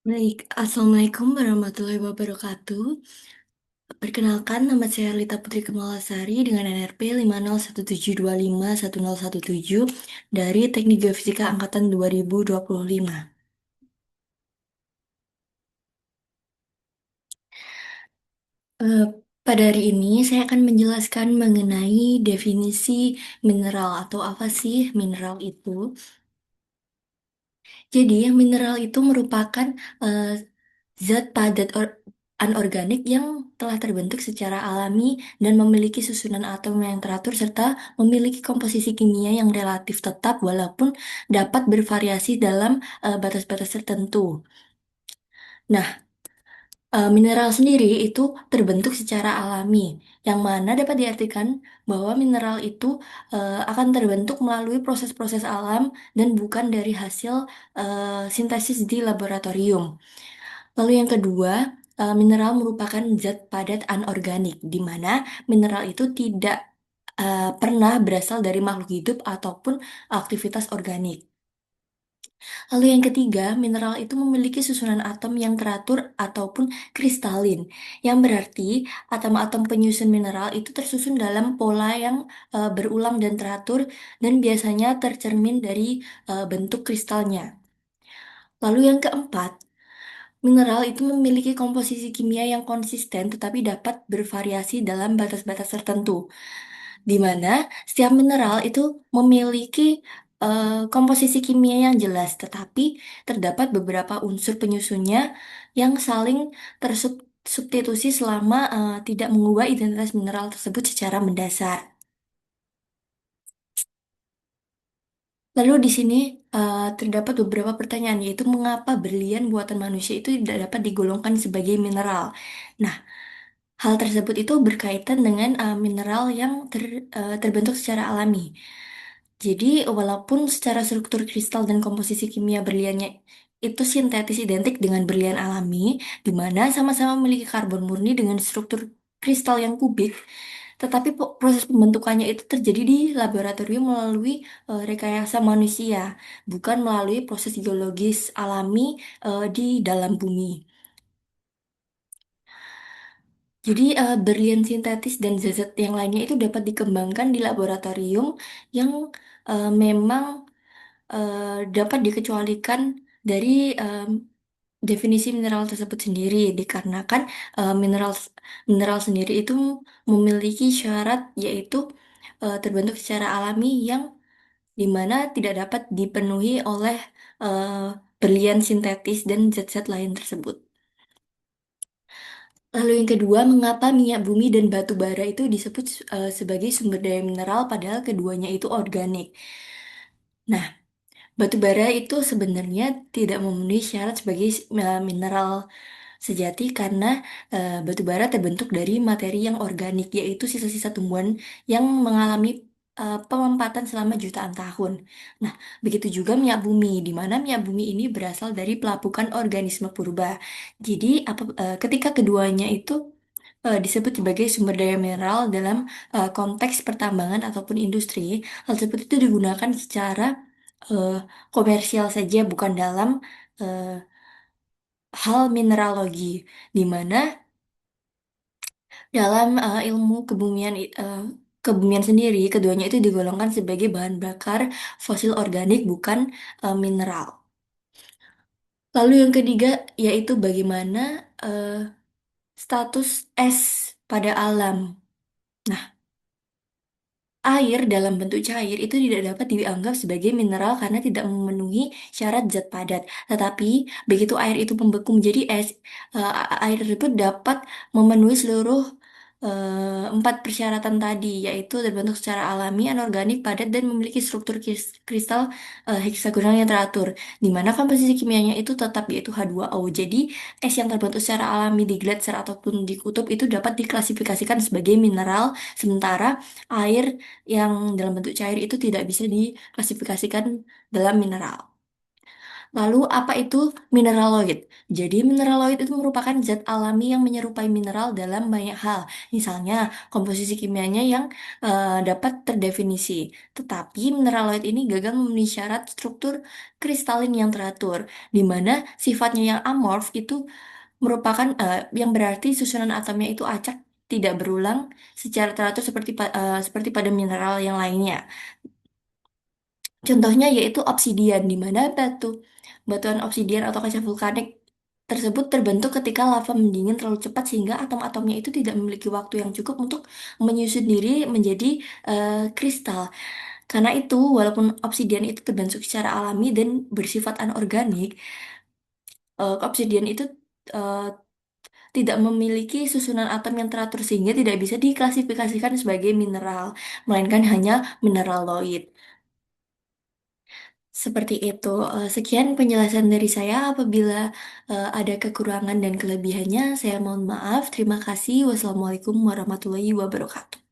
Baik, Assalamualaikum warahmatullahi wabarakatuh. Perkenalkan, nama saya Lita Putri Kemalasari dengan NRP 501725117 dari Teknik Geofisika Angkatan 2025. Eh, Pada hari ini saya akan menjelaskan mengenai definisi mineral atau apa sih mineral itu. Jadi, mineral itu merupakan eh, zat padat anorganik yang telah terbentuk secara alami dan memiliki susunan atom yang teratur serta memiliki komposisi kimia yang relatif tetap walaupun dapat bervariasi dalam batas-batas tertentu. Nah, mineral sendiri itu terbentuk secara alami, yang mana dapat diartikan bahwa mineral itu akan terbentuk melalui proses-proses alam dan bukan dari hasil sintesis di laboratorium. Lalu yang kedua, mineral merupakan zat padat anorganik, di mana mineral itu tidak pernah berasal dari makhluk hidup ataupun aktivitas organik. Lalu yang ketiga, mineral itu memiliki susunan atom yang teratur ataupun kristalin, yang berarti atom-atom penyusun mineral itu tersusun dalam pola yang berulang dan teratur dan biasanya tercermin dari bentuk kristalnya. Lalu yang keempat, mineral itu memiliki komposisi kimia yang konsisten tetapi dapat bervariasi dalam batas-batas tertentu, di mana setiap mineral itu memiliki komposisi kimia yang jelas, tetapi terdapat beberapa unsur penyusunnya yang saling tersubstitusi selama tidak mengubah identitas mineral tersebut secara mendasar. Lalu di sini terdapat beberapa pertanyaan, yaitu mengapa berlian buatan manusia itu tidak dapat digolongkan sebagai mineral. Nah, hal tersebut itu berkaitan dengan mineral yang terbentuk secara alami. Jadi, walaupun secara struktur kristal dan komposisi kimia berliannya itu sintetis identik dengan berlian alami, di mana sama-sama memiliki karbon murni dengan struktur kristal yang kubik, tetapi proses pembentukannya itu terjadi di laboratorium melalui rekayasa manusia, bukan melalui proses geologis alami di dalam bumi. Jadi, berlian sintetis dan zat-zat yang lainnya itu dapat dikembangkan di laboratorium yang memang dapat dikecualikan dari definisi mineral tersebut sendiri, dikarenakan mineral mineral sendiri itu memiliki syarat, yaitu terbentuk secara alami yang dimana tidak dapat dipenuhi oleh eh, berlian sintetis dan zat-zat lain tersebut. Lalu yang kedua, mengapa minyak bumi dan batu bara itu disebut sebagai sumber daya mineral padahal keduanya itu organik? Nah, batu bara itu sebenarnya tidak memenuhi syarat sebagai mineral sejati karena batu bara terbentuk dari materi yang organik, yaitu sisa-sisa tumbuhan yang mengalami pemempatan selama jutaan tahun. Nah, begitu juga minyak bumi, di mana minyak bumi ini berasal dari pelapukan organisme purba. Jadi, ketika keduanya itu disebut sebagai sumber daya mineral dalam konteks pertambangan ataupun industri, hal tersebut itu digunakan secara eh, komersial saja, bukan dalam eh, hal mineralogi, di mana dalam ilmu kebumian sendiri, keduanya itu digolongkan sebagai bahan bakar fosil organik, bukan mineral. Lalu yang ketiga, yaitu bagaimana eh, status es pada alam. Nah, air dalam bentuk cair itu tidak dapat dianggap sebagai mineral karena tidak memenuhi syarat zat padat. Tetapi begitu air itu membeku menjadi es, air tersebut dapat memenuhi seluruh empat persyaratan tadi, yaitu terbentuk secara alami, anorganik, padat, dan memiliki struktur kristal heksagonal yang teratur, di mana komposisi kimianya itu tetap, yaitu H2O. Jadi, es yang terbentuk secara alami di gletser ataupun di kutub itu dapat diklasifikasikan sebagai mineral, sementara air yang dalam bentuk cair itu tidak bisa diklasifikasikan dalam mineral. Lalu apa itu mineraloid? Jadi mineraloid itu merupakan zat alami yang menyerupai mineral dalam banyak hal. Misalnya komposisi kimianya yang dapat terdefinisi. Tetapi mineraloid ini gagal memenuhi syarat struktur kristalin yang teratur, di mana sifatnya yang amorf itu merupakan yang berarti susunan atomnya itu acak, tidak berulang secara teratur seperti pada mineral yang lainnya. Contohnya yaitu obsidian, di mana batuan obsidian atau kaca vulkanik tersebut terbentuk ketika lava mendingin terlalu cepat sehingga atom-atomnya itu tidak memiliki waktu yang cukup untuk menyusun diri menjadi kristal. Karena itu, walaupun obsidian itu terbentuk secara alami dan bersifat anorganik, obsidian itu eh, tidak memiliki susunan atom yang teratur sehingga tidak bisa diklasifikasikan sebagai mineral, melainkan hanya mineraloid. Seperti itu. Sekian penjelasan dari saya. Apabila ada kekurangan dan kelebihannya, saya mohon maaf. Terima kasih. Wassalamualaikum warahmatullahi wabarakatuh.